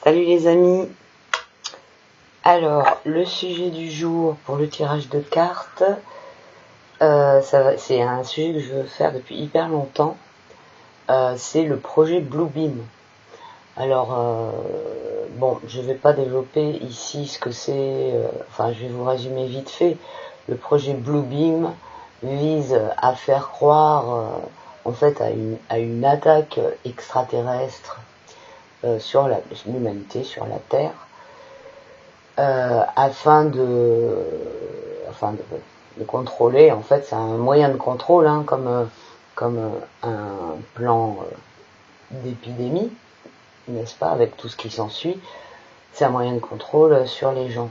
Salut les amis. Alors, le sujet du jour pour le tirage de cartes, c'est un sujet que je veux faire depuis hyper longtemps. C'est le projet Bluebeam. Alors, bon, je vais pas développer ici ce que c'est. Je vais vous résumer vite fait. Le projet Bluebeam vise à faire croire, en fait, à une attaque extraterrestre sur l'humanité, sur la Terre, afin de contrôler. En fait, c'est un moyen de contrôle, comme un plan d'épidémie, n'est-ce pas, avec tout ce qui s'ensuit. C'est un moyen de contrôle sur les gens.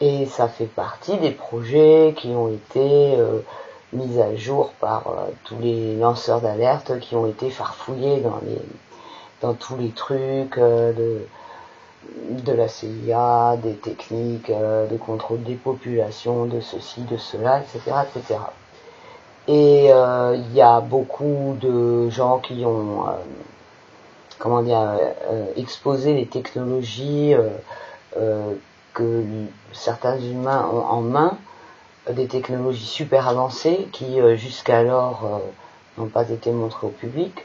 Et ça fait partie des projets qui ont été mis à jour par tous les lanceurs d'alerte qui ont été farfouillés dans tous les trucs de la CIA, des techniques de contrôle des populations, de ceci, de cela, etc., etc. Et il y a beaucoup de gens qui ont exposé les technologies que certains humains ont en main, des technologies super avancées qui jusqu'alors n'ont pas été montrées au public,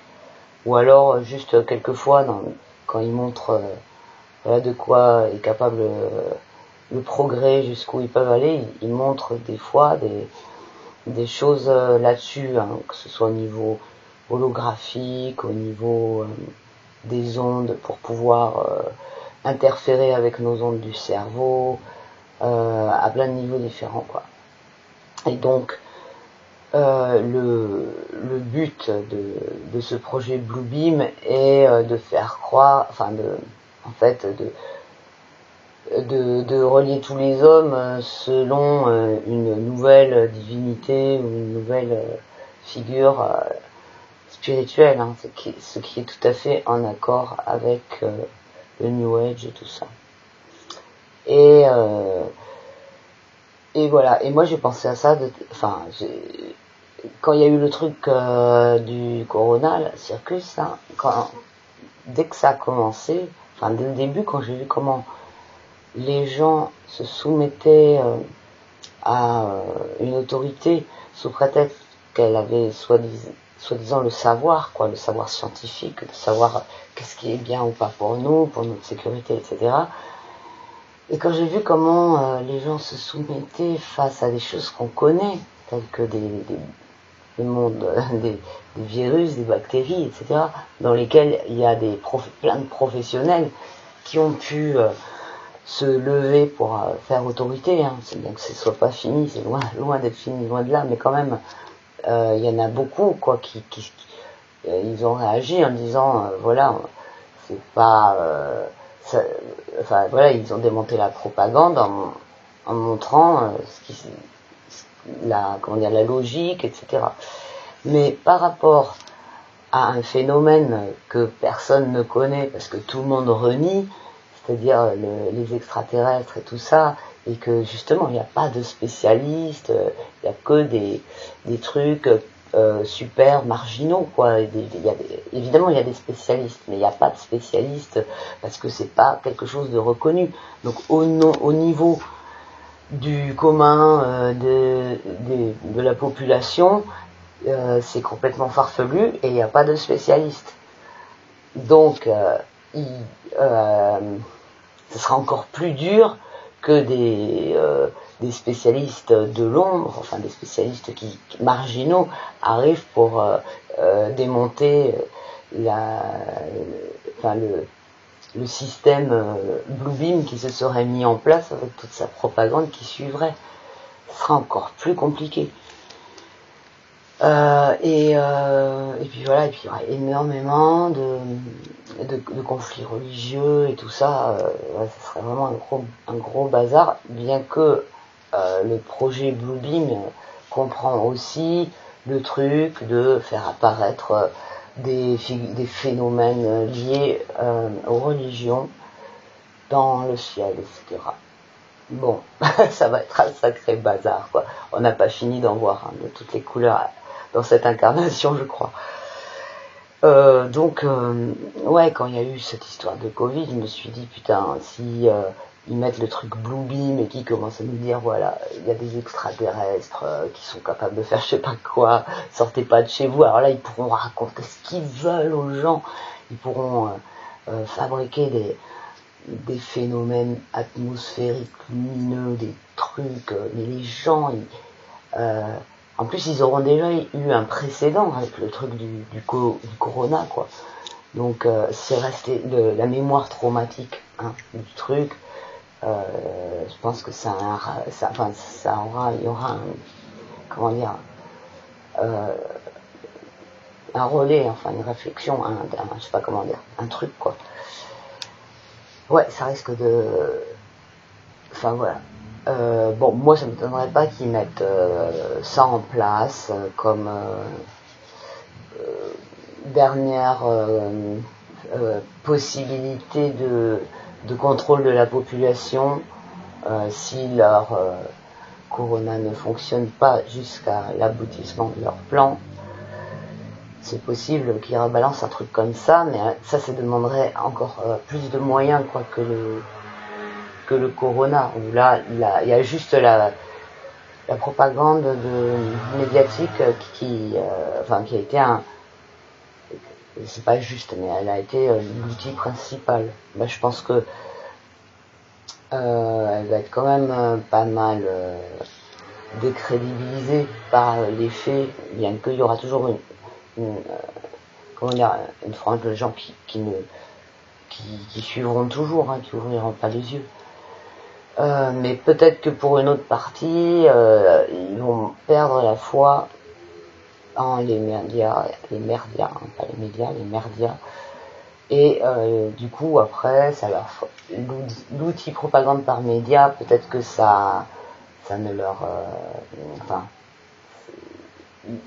ou alors juste quelquefois quand ils montrent de quoi est capable le progrès, jusqu'où ils peuvent aller, ils montrent des fois des choses là-dessus, que ce soit au niveau holographique, au niveau des ondes pour pouvoir interférer avec nos ondes du cerveau, à plein de niveaux différents, quoi. Et donc le but de ce projet Bluebeam est de faire croire, de relier tous les hommes selon une nouvelle divinité ou une nouvelle figure spirituelle, ce qui est tout à fait en accord avec le New Age et tout ça. Et voilà. Et moi j'ai pensé à ça. Quand il y a eu le truc du Corona, le circus, dès que ça a commencé, dès le début, quand j'ai vu comment les gens se soumettaient à une autorité sous prétexte qu'elle avait soi-disant le savoir scientifique, de savoir qu'est-ce qui est bien ou pas pour nous, pour notre sécurité, etc. Et quand j'ai vu comment les gens se soumettaient face à des choses qu'on connaît, telles que le monde des virus, des bactéries, etc., dans lesquels il y a plein de professionnels qui ont pu se lever pour faire autorité. C'est bien que ce soit pas fini, c'est loin d'être fini, loin de là, mais quand même, il y en a beaucoup qui ils ont réagi en disant c'est pas ils ont démonté la propagande en montrant la logique, etc. Mais par rapport à un phénomène que personne ne connaît parce que tout le monde renie, c'est-à-dire les extraterrestres et tout ça, et que justement il n'y a pas de spécialistes, il n'y a que des trucs super marginaux, quoi. Évidemment il y a des spécialistes, mais il n'y a pas de spécialistes parce que c'est pas quelque chose de reconnu. Donc au niveau du commun de la population, c'est complètement farfelu et il n'y a pas de spécialistes. Donc ce sera encore plus dur que des spécialistes de l'ombre, des spécialistes marginaux arrivent pour démonter le système Bluebeam qui se serait mis en place avec toute sa propagande qui suivrait. Ce sera encore plus compliqué. Et puis voilà, et puis il y aura énormément de conflits religieux et tout ça. Ce serait vraiment un gros bazar, bien que le projet Bluebeam comprend aussi le truc de faire apparaître des phénomènes liés aux religions dans le ciel, etc. Bon, ça va être un sacré bazar, quoi. On n'a pas fini d'en voir de toutes les couleurs dans cette incarnation, je crois. Ouais, quand il y a eu cette histoire de Covid, je me suis dit, putain, si ils mettent le truc Bluebeam et qu'ils commencent à nous dire, voilà, il y a des extraterrestres qui sont capables de faire je sais pas quoi, sortez pas de chez vous. Alors là, ils pourront raconter ce qu'ils veulent aux gens. Ils pourront fabriquer des phénomènes atmosphériques, lumineux, des trucs. Mais les gens, en plus, ils auront déjà eu un précédent avec le truc du corona, quoi. Donc, c'est resté la mémoire traumatique du truc. Je pense que il y aura un, comment dire, un relais, enfin une réflexion, je sais pas comment dire, un truc, quoi. Ouais, ça risque de, enfin voilà. Bon, moi ça me m'étonnerait pas qu'ils mettent ça en place comme dernière possibilité de contrôle de la population si leur corona ne fonctionne pas jusqu'à l'aboutissement de leur plan. C'est possible qu'ils rebalancent un truc comme ça, mais ça demanderait encore plus de moyens, quoi, que le corona, où là il y a juste la propagande médiatique qui a été c'est pas juste, mais elle a été l'outil principal. Je pense que elle va être quand même pas mal décrédibilisée par les faits, bien qu'il y aura toujours une frange de gens qui suivront toujours, qui ouvriront pas les yeux. Mais peut-être que pour une autre partie, ils vont perdre la foi en les merdias, pas les médias, les merdias. Et du coup, après, l'outil propagande par médias, peut-être que ça ne leur...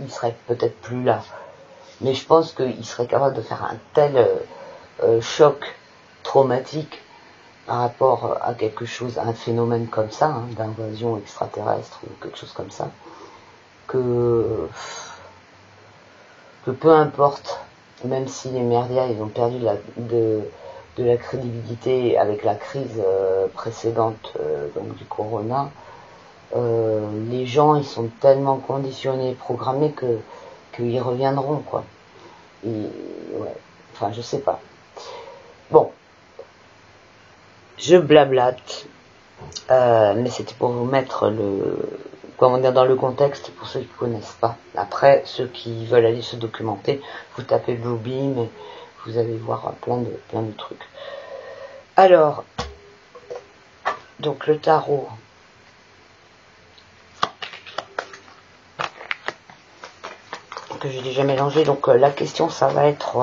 ils seraient peut-être plus là. Mais je pense qu'ils seraient capables de faire un tel choc traumatique par rapport à quelque chose, à un phénomène comme ça, d'invasion extraterrestre ou quelque chose comme ça, que peu importe, même si les médias ils ont perdu de la crédibilité avec la crise précédente donc du corona, les gens ils sont tellement conditionnés, programmés qu'ils reviendront, quoi. Et ouais, enfin je sais pas. Bon, je blablate, mais c'était pour vous mettre dans le contexte pour ceux qui ne connaissent pas. Après, ceux qui veulent aller se documenter, vous tapez Bluebeam et vous allez voir plein de trucs. Alors, donc le tarot. Que j'ai déjà mélangé, donc la question ça va être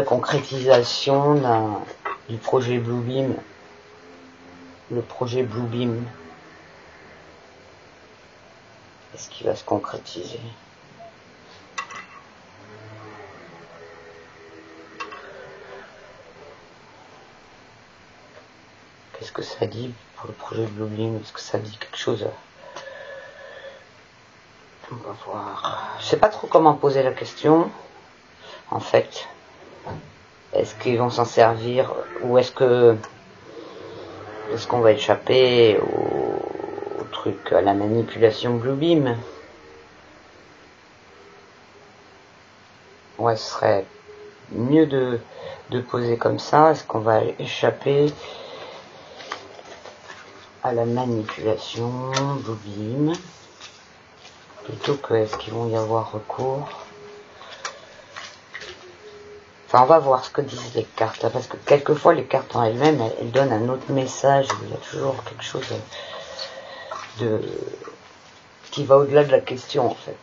concrétisation du projet Bluebeam. Le projet Bluebeam, est-ce qu'il va se concrétiser? Qu'est-ce que ça dit pour le projet Bluebeam? Est-ce que ça dit quelque chose? On va voir. Je sais pas trop comment poser la question, en fait. Est-ce qu'ils vont s'en servir ou est-ce qu'on va échapper au truc, à la manipulation Bluebeam? Ouais, ce serait mieux de poser comme ça. Est-ce qu'on va échapper à la manipulation Bluebeam plutôt que est-ce qu'ils vont y avoir recours? Enfin, on va voir ce que disent les cartes, parce que quelquefois les cartes en elles-mêmes, elles donnent un autre message. Il y a toujours quelque chose qui va au-delà de la question, en fait.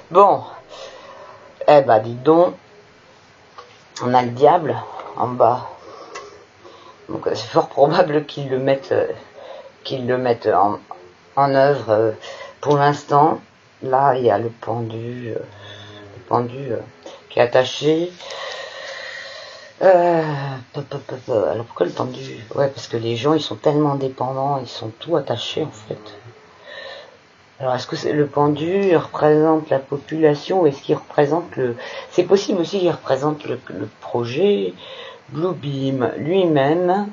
Bon, Eh bah, dis donc, on a le diable en bas. Donc c'est fort probable qu'ils le mettent en œuvre. Pour l'instant, là, il y a le pendu qui est attaché. Alors pourquoi le pendu? Ouais, parce que les gens, ils sont tellement dépendants, ils sont tout attachés en fait. Alors est-ce que le pendu représente la population ou est-ce qu'il représente le... C'est possible aussi qu'il représente le projet Bluebeam lui-même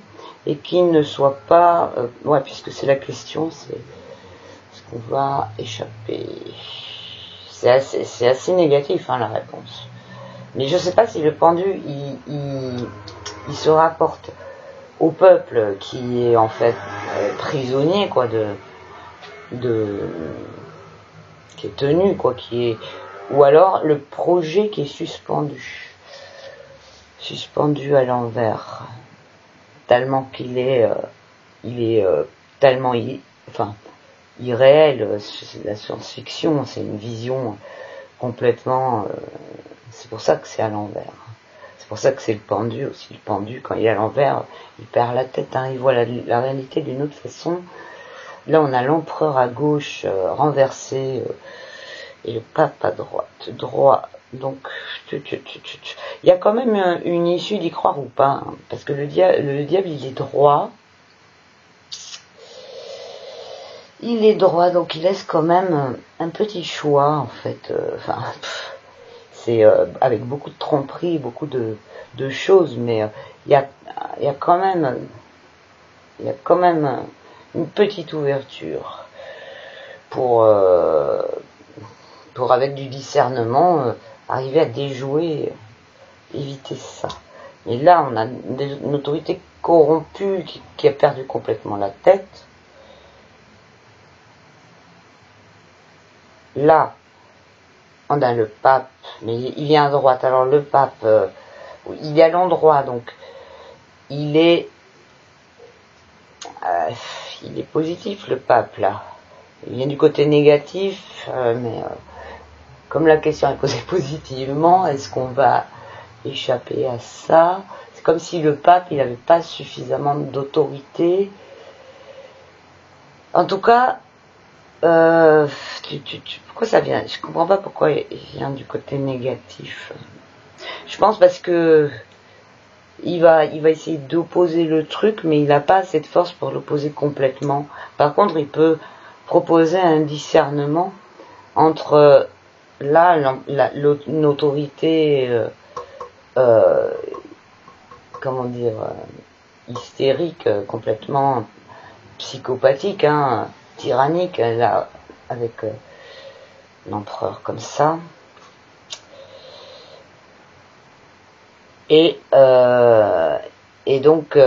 et qu'il ne soit pas... ouais, puisque c'est la question, c'est est-ce qu'on va échapper? C'est assez négatif hein, la réponse. Mais je sais pas si le pendu il se rapporte au peuple qui est en fait prisonnier quoi qui est tenu quoi ou alors le projet qui est suspendu à l'envers tellement qu'il est tellement irréel. C'est la science-fiction, c'est une vision complètement c'est pour ça que c'est à l'envers. C'est pour ça que c'est le pendu aussi. Le pendu, quand il est à l'envers, il perd la tête. Hein. Il voit la réalité d'une autre façon. Là, on a l'empereur à gauche renversé et le pape à droite. Droit. Donc, il y a quand même une issue d'y croire ou pas. Hein, parce que le diable, il est droit. Il est droit, donc il laisse quand même un petit choix, en fait. C'est avec beaucoup de tromperie, beaucoup de choses, mais il y a quand même une petite ouverture pour avec du discernement arriver à déjouer, éviter ça. Et là, on a une autorité corrompue qui a perdu complètement la tête. Là, on a le pape, mais il est à droite. Alors le pape, il est à l'endroit, donc il est positif le pape là. Il vient du côté négatif, mais comme la question est posée positivement, est-ce qu'on va échapper à ça? C'est comme si le pape il n'avait pas suffisamment d'autorité. En tout cas, pourquoi ça vient? Je comprends pas pourquoi il vient du côté négatif. Je pense parce que il va essayer d'opposer le truc, mais il n'a pas assez de force pour l'opposer complètement. Par contre, il peut proposer un discernement entre là une autorité comment dire hystérique, complètement psychopathique, hein, tyrannique, là, avec l'empereur comme ça. Et donc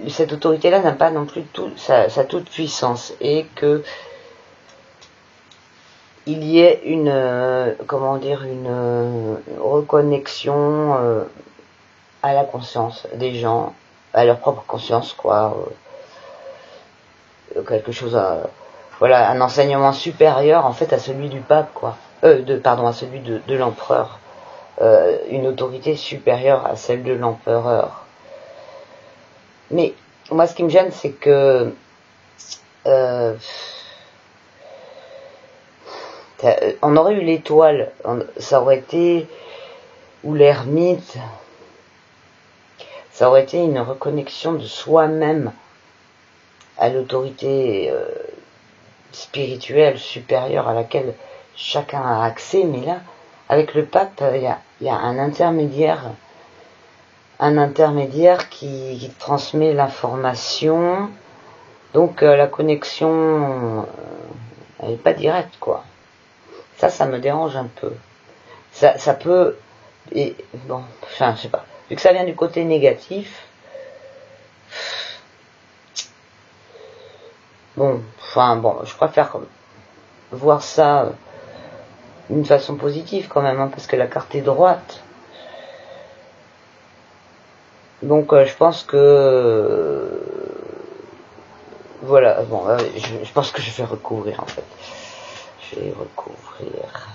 cette autorité-là n'a pas non plus sa toute puissance et que il y ait une reconnexion à la conscience des gens, à leur propre conscience quoi, quelque chose un enseignement supérieur en fait à celui du pape quoi, à celui de l'empereur. Une autorité supérieure à celle de l'empereur. Mais moi ce qui me gêne c'est que on aurait eu l'étoile, ça aurait été, ou l'ermite, ça aurait été une reconnexion de soi-même à l'autorité spirituelle supérieure à laquelle chacun a accès, mais là avec le pape il y a un intermédiaire qui transmet l'information, donc la connexion elle n'est pas directe quoi. Ça me dérange un peu. Ça peut et bon, enfin je sais pas. Vu que ça vient du côté négatif, je préfère voir ça d'une façon positive quand même, hein, parce que la carte est droite. Donc je pense que voilà, je pense que je vais recouvrir en fait. Je vais recouvrir.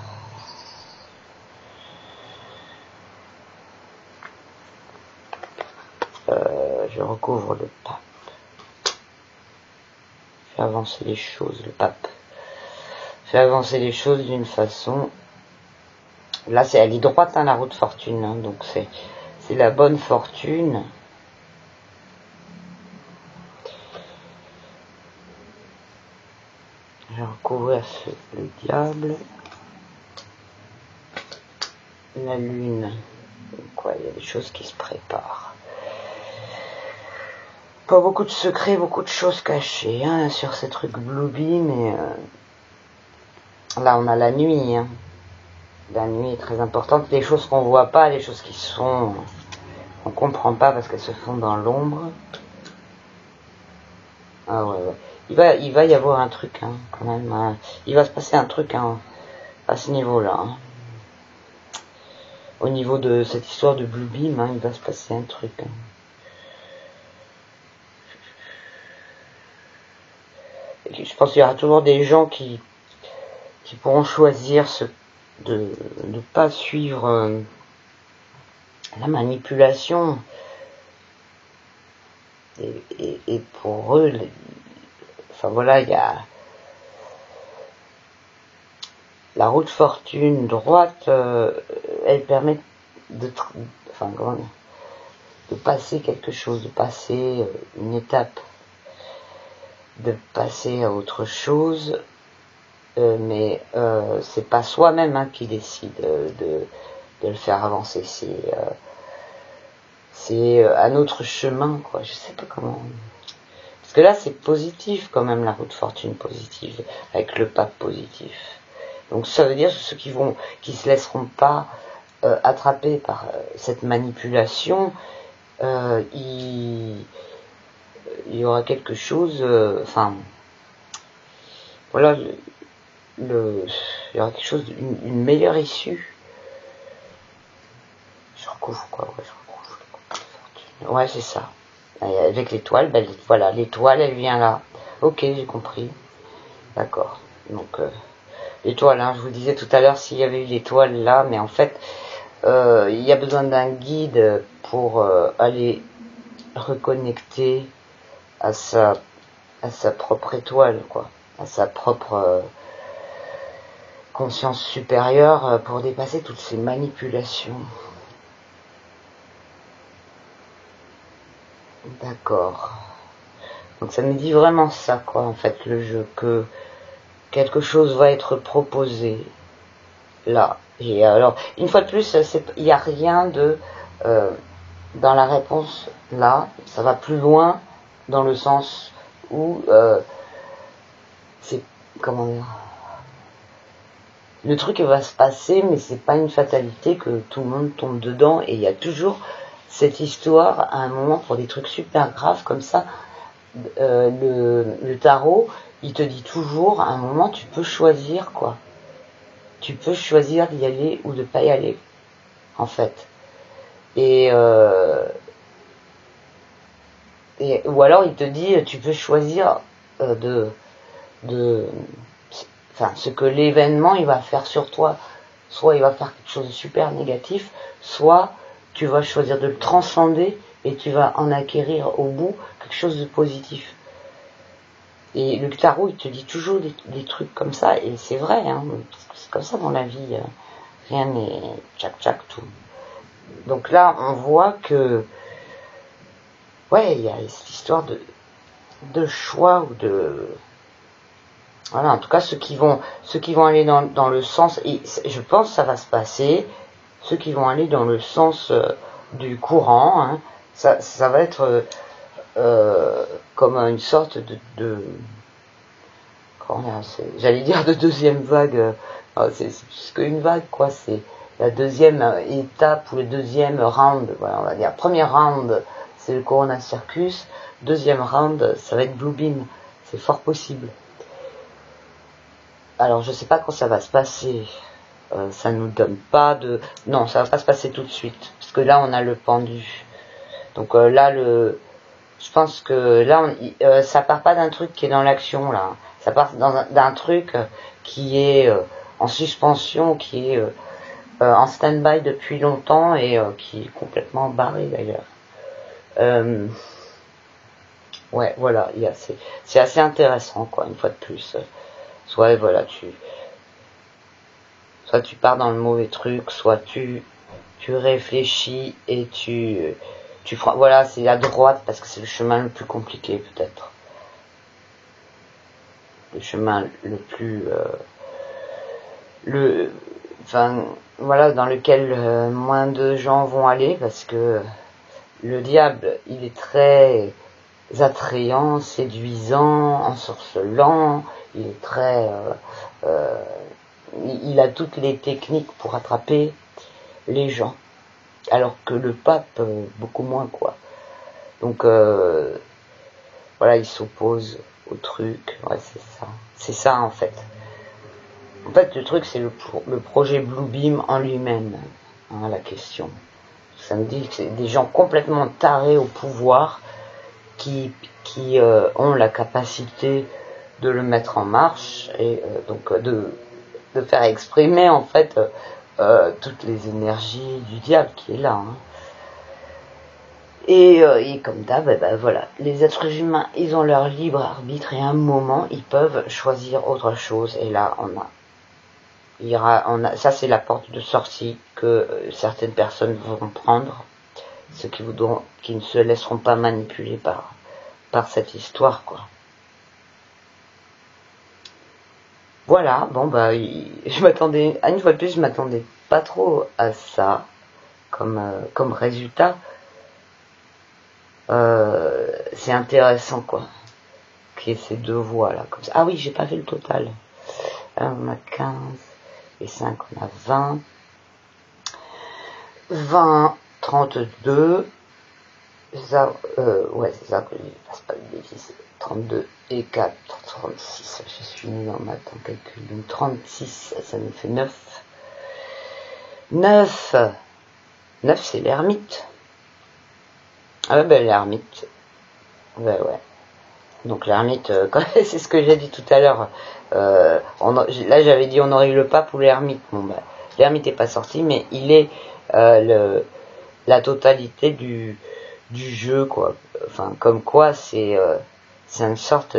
je recouvre le pape. Fais avancer les choses, le pape. Fais avancer les choses d'une façon... Là, elle est droite, hein, la roue de fortune, hein, donc c'est la bonne fortune. Je vais recouvrir le diable. La lune. Quoi, il y a des choses qui se préparent. Pas beaucoup de secrets, beaucoup de choses cachées, hein, sur ces trucs Bluebeam, mais là on a la nuit, hein. La nuit est très importante, les choses qu'on voit pas, les choses qui sont, on comprend pas parce qu'elles se font dans l'ombre. Ah ouais, ouais. Il va y avoir un truc, hein, quand même, hein. Il va se passer un truc, hein, à ce niveau-là, hein. Au niveau de cette histoire de Bluebeam, hein, il va se passer un truc, hein. Je pense qu'il y aura toujours des gens qui pourront choisir de ne pas suivre la manipulation. Et pour eux, enfin voilà, il y a la roue de fortune droite, elle permet de passer quelque chose, de passer une étape, de passer à autre chose, mais c'est pas soi-même, hein, qui décide de le faire avancer, c'est un autre chemin, quoi. Je sais pas comment, parce que là c'est positif quand même, la roue de fortune positive avec le pape positif, donc ça veut dire ceux qui se laisseront pas attraper par cette manipulation, il y aura quelque chose, enfin voilà, il y aura quelque chose, une meilleure issue. Je recouvre quoi, ouais, je recouvre. Ouais, c'est ça. Avec l'étoile, ben, voilà, l'étoile, elle vient là. Ok, j'ai compris. D'accord. Donc, l'étoile, hein, je vous disais tout à l'heure s'il y avait eu l'étoile là, mais en fait, il y a besoin d'un guide pour aller reconnecter à sa propre étoile, quoi, à sa propre conscience supérieure, pour dépasser toutes ces manipulations. D'accord. Donc ça me dit vraiment ça, quoi, en fait, le jeu, que quelque chose va être proposé là. Et alors, une fois de plus, il n'y a rien de dans la réponse là, ça va plus loin dans le sens où c'est, comment dire, le truc va se passer, mais c'est pas une fatalité que tout le monde tombe dedans, et il y a toujours cette histoire à un moment pour des trucs super graves comme ça. Le tarot, il te dit toujours à un moment tu peux choisir, quoi. Tu peux choisir d'y aller ou de pas y aller, en fait. Ou alors il te dit tu peux choisir ce que l'événement il va faire sur toi. Soit il va faire quelque chose de super négatif, soit tu vas choisir de le transcender et tu vas en acquérir au bout quelque chose de positif. Et le tarot, il te dit toujours des trucs comme ça, et c'est vrai, hein, c'est comme ça dans la vie, rien n'est tchac tout. Donc là, on voit que, ouais, il y a cette histoire de choix, ou de, voilà, en tout cas ceux qui vont aller dans le sens, et je pense que ça va se passer, ceux qui vont aller dans le sens du courant, hein, ça va être comme une sorte de j'allais dire de deuxième vague, c'est plus qu'une vague, quoi, c'est la deuxième étape ou le deuxième round, voilà, on va dire. Premier round, c'est le Corona Circus, deuxième round, ça va être Bluebeam, c'est fort possible. Alors je sais pas quand ça va se passer, ça nous donne pas de... Non, ça va pas se passer tout de suite, parce que là on a le pendu. Donc là, je pense que là, ça part pas d'un truc qui est dans l'action, là. Ça part d'un truc qui est en suspension, qui est en stand-by depuis longtemps, et qui est complètement barré, d'ailleurs. Ouais, voilà, c'est assez intéressant, quoi, une fois de plus. Soit, voilà, soit tu pars dans le mauvais truc, soit tu réfléchis et voilà, c'est la droite parce que c'est le chemin le plus compliqué, peut-être. Le chemin le plus, enfin, voilà, dans lequel moins de gens vont aller parce que le diable, il est très attrayant, séduisant, ensorcelant, il est très, il a toutes les techniques pour attraper les gens, alors que le pape, beaucoup moins, quoi. Donc, voilà, il s'oppose au truc, ouais, c'est ça, en fait. En fait, le truc, c'est le projet Bluebeam en lui-même, hein, la question. Ça me dit que c'est des gens complètement tarés au pouvoir qui ont la capacité de le mettre en marche et donc de faire exprimer en fait toutes les énergies du diable qui est là. Hein. Et comme d'hab, voilà, les êtres humains, ils ont leur libre arbitre et à un moment, ils peuvent choisir autre chose. Et là, ça c'est la porte de sortie que certaines personnes vont prendre, ceux qui ne se laisseront pas manipuler par cette histoire, quoi. Voilà, bon je m'attendais, une fois de plus, je m'attendais pas trop à ça comme résultat. C'est intéressant, quoi, qu'il y ait ces deux voix là, comme ça. Ah oui, j'ai pas fait le total. Alors, on a 15 et 5, on a 20, 32. Ça, ouais, c'est ça que je passe pas de bêtises. 32 et 4, 36. Je suis nul en maths, en calcul. Donc 36, ça me fait 9. 9, c'est l'ermite. Ah ouais, l'ermite. Ouais. Donc l'ermite, c'est ce que j'ai dit tout à l'heure. Là, j'avais dit on aurait eu le pape ou l'ermite. Bon, l'ermite n'est pas sorti, mais il est la totalité du jeu, quoi. Enfin, comme quoi, c'est une sorte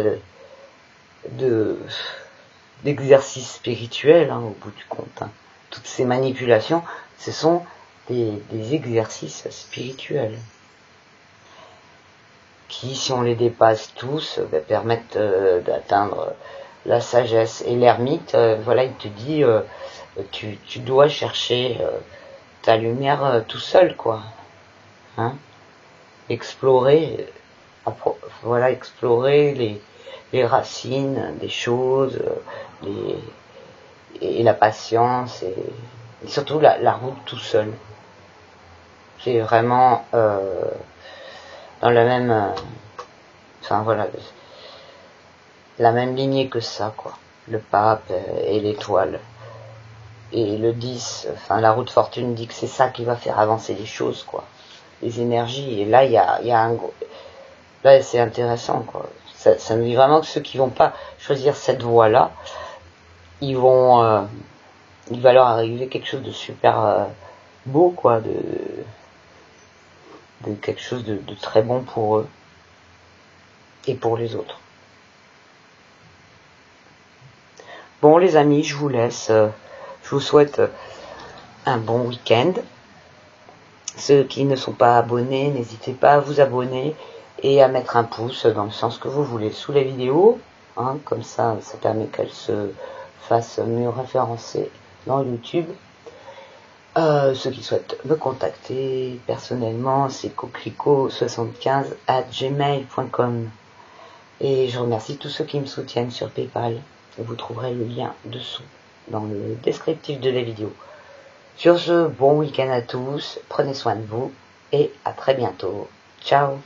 d'exercice spirituel, hein, au bout du compte. Hein. Toutes ces manipulations, ce sont des exercices spirituels qui, si on les dépasse tous, permettent d'atteindre la sagesse. Et l'ermite, voilà, il te dit, tu dois chercher ta lumière tout seul, quoi. Hein, explorer les racines des choses, et la patience, et surtout la route tout seul. C'est vraiment dans la même, enfin voilà, la même lignée que ça, quoi. Le pape et l'étoile. Et le 10, enfin la route fortune dit que c'est ça qui va faire avancer les choses, quoi. Les énergies. Et là, il y a un gros... Là, c'est intéressant, quoi. Ça me dit vraiment que ceux qui vont pas choisir cette voie-là, il va leur arriver quelque chose de super beau, quoi, de quelque chose de très bon pour eux et pour les autres. Bon, les amis, je vous laisse. Je vous souhaite un bon week-end. Ceux qui ne sont pas abonnés, n'hésitez pas à vous abonner et à mettre un pouce dans le sens que vous voulez sous les vidéos. Hein, comme ça permet qu'elles se fassent mieux référencer dans YouTube. Ceux qui souhaitent me contacter personnellement, c'est coquelicot75@gmail.com. Et je remercie tous ceux qui me soutiennent sur PayPal. Vous trouverez le lien dessous dans le descriptif de la vidéo. Sur ce, bon week-end à tous, prenez soin de vous et à très bientôt. Ciao.